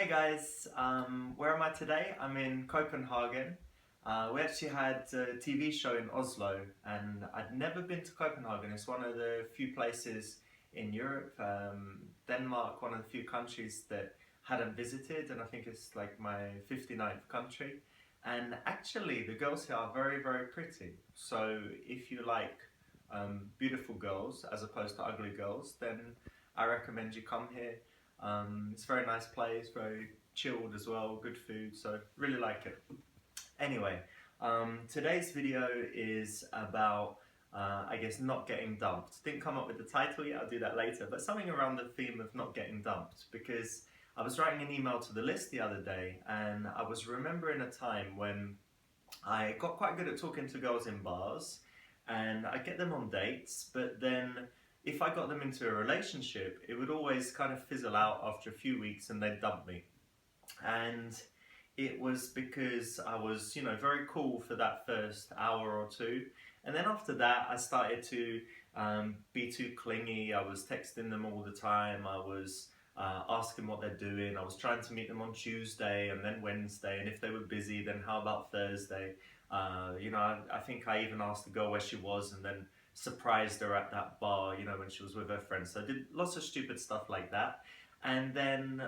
Hey guys, where am I today? I'm in Copenhagen. We actually had a TV show in Oslo, and I'd never been to Copenhagen. It's one of the few places in Europe, Denmark, one of the few countries that hadn't visited, and I think it's like my 59th country. And actually, the girls here are very, very pretty. So if you like beautiful girls as opposed to ugly girls, then I recommend you come here. It's a very nice place, very chilled as well, good food, so really like it. Anyway, today's video is about, I guess, not getting dumped. Didn't come up with the title yet, I'll do that later, but something around the theme of not getting dumped, because I was writing an email to the list the other day, and I was remembering a time when I got quite good at talking to girls in bars, and I get them on dates, but then if I got them into a relationship, it would always kind of fizzle out after a few weeks and they'd dump me. And it was because I was, very cool for that first hour or two. And then after that, I started to be too clingy. I was texting them all the time. I was asking what they're doing. I was trying to meet them on Tuesday and then Wednesday. And if they were busy, then how about Thursday? I think I even asked the girl where she was and then surprised her at that bar, when she was with her friends. So I did lots of stupid stuff like that. And then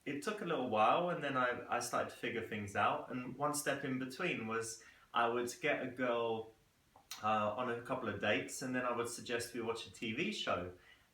it took a little while, and then I started to figure things out. And one step in between was I would get a girl on a couple of dates, and then I would suggest we watch a TV show.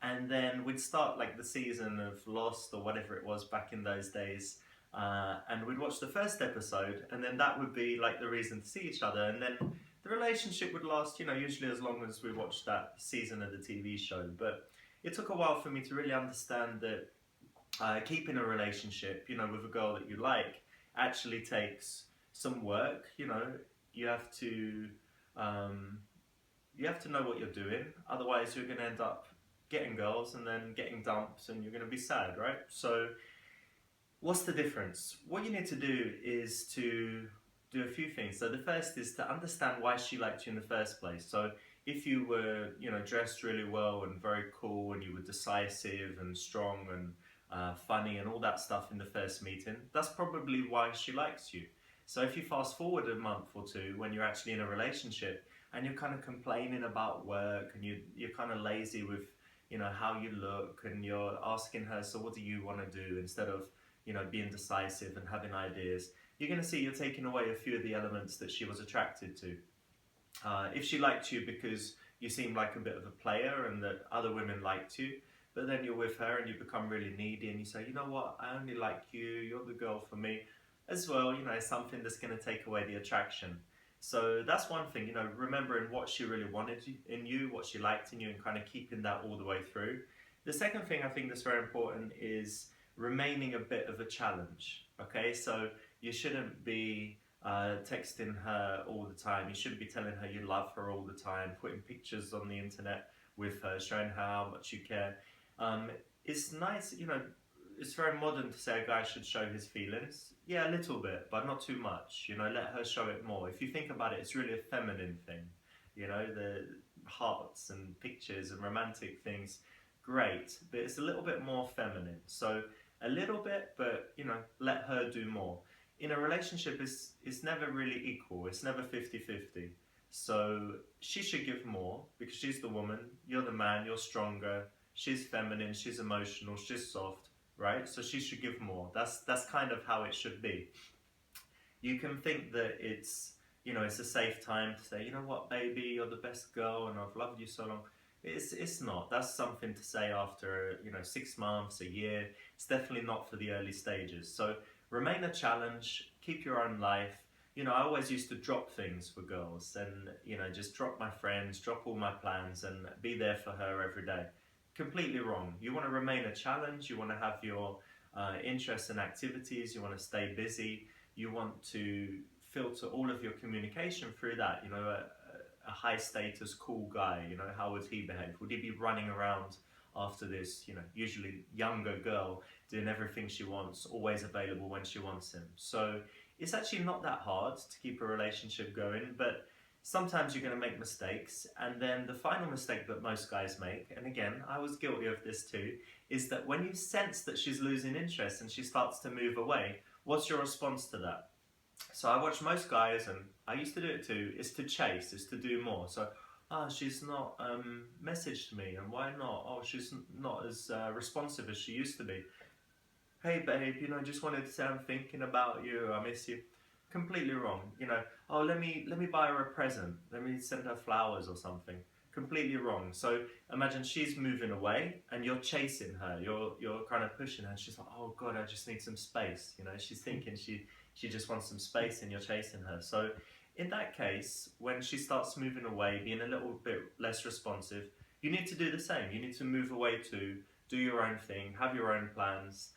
And then we'd start like the season of Lost or whatever it was back in those days. And we'd watch the first episode, and then that would be like the reason to see each other. And then the relationship would last, usually as long as we watched that season of the TV show. But it took a while for me to really understand that keeping a relationship, with a girl that you like, actually takes some work. You have to um, you have to know what you're doing. Otherwise, you're going to end up getting girls and then getting dumped, and you're going to be sad, right? So, what's the difference? What you need to do is to do a few things. So the first is to understand why she liked you in the first place. So if you were, dressed really well and very cool, and you were decisive and strong and funny and all that stuff in the first meeting, that's probably why she likes you. So if you fast forward a month or two when you're actually in a relationship and you're kind of complaining about work and you're kind of lazy with, how you look, and you're asking her, so what do you want to do, instead of, being decisive and having ideas, you're going to see you're taking away a few of the elements that she was attracted to. If she liked you because you seemed like a bit of a player and that other women liked you, but then you're with her and you become really needy and you say, you know what, I only like you, you're the girl for me, as well, it's something that's going to take away the attraction. So that's one thing, remembering what she really wanted in you, what she liked in you, and kind of keeping that all the way through. The second thing I think that's very important is remaining a bit of a challenge. Okay, so you shouldn't be texting her all the time. You shouldn't be telling her you love her all the time, putting pictures on the internet with her, showing her how much you care. Um, it's nice, it's very modern to say a guy should show his feelings. Yeah, a little bit, but not too much. Let her show it more. If you think about it, it's really a feminine thing. The hearts and pictures and romantic things, great, but it's a little bit more feminine. So a little bit, but let her do more. In a relationship, it's never really equal. It's never 50-50. So she should give more because she's the woman, you're the man, you're stronger, she's feminine, she's emotional, she's soft, right? So she should give more. That's kind of how it should be. You can think that it's a safe time to say, you know what, baby, you're the best girl and I've loved you so long. It's not. That's something to say after 6 months, a year. It's definitely not for the early stages. So remain a challenge, keep your own life. I always used to drop things for girls and, just drop my friends, drop all my plans and be there for her every day. Completely wrong. You want to remain a challenge, you want to have your interests and activities, you want to stay busy, you want to filter all of your communication through that. A high status, cool guy, how would he behave? Would he be running around after this, usually younger girl, doing everything she wants, always available when she wants him? So it's actually not that hard to keep a relationship going, but sometimes you're going to make mistakes, and then the final mistake that most guys make, and again, I was guilty of this too, is that when you sense that she's losing interest and she starts to move away, what's your response to that? So I watch most guys, and I used to do it too, is to chase, is to do more. So, she's not messaged me, and why not? Oh, she's not as responsive as she used to be. Hey babe, just wanted to say I'm thinking about you, I miss you. Completely wrong. Oh, let me buy her a present. Let me send her flowers or something. Completely wrong. So imagine she's moving away and you're chasing her. You're kind of pushing her, and she's like, oh God, I just need some space. She's thinking she just wants some space, and you're chasing her. So in that case, when she starts moving away, being a little bit less responsive, you need to do the same. You need to move away too, do your own thing, have your own plans,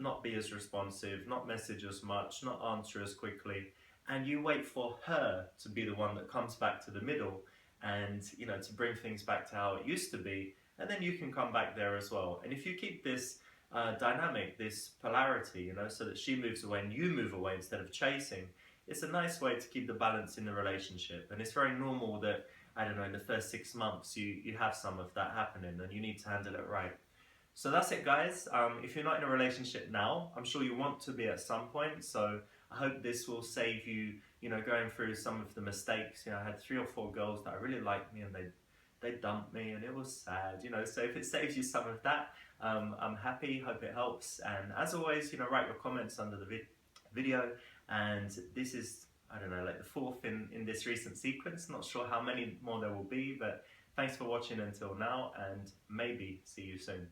not be as responsive, not message as much, not answer as quickly, and you wait for her to be the one that comes back to the middle, and to bring things back to how it used to be, and then you can come back there as well. And if you keep this dynamic, this polarity, so that she moves away and you move away instead of chasing, it's a nice way to keep the balance in the relationship. And it's very normal that, I don't know, in the first 6 months you have some of that happening, and you need to handle it right. So that's it, guys. If you're not in a relationship now, I'm sure you want to be at some point. So I hope this will save you, going through some of the mistakes. I had 3 or 4 girls that really liked me, and they dumped me, and it was sad. So if it saves you some of that, I'm happy. Hope it helps. And as always, write your comments under the video. And this is, I don't know, like the 4th in this recent sequence. Not sure how many more there will be, but thanks for watching until now, and maybe see you soon.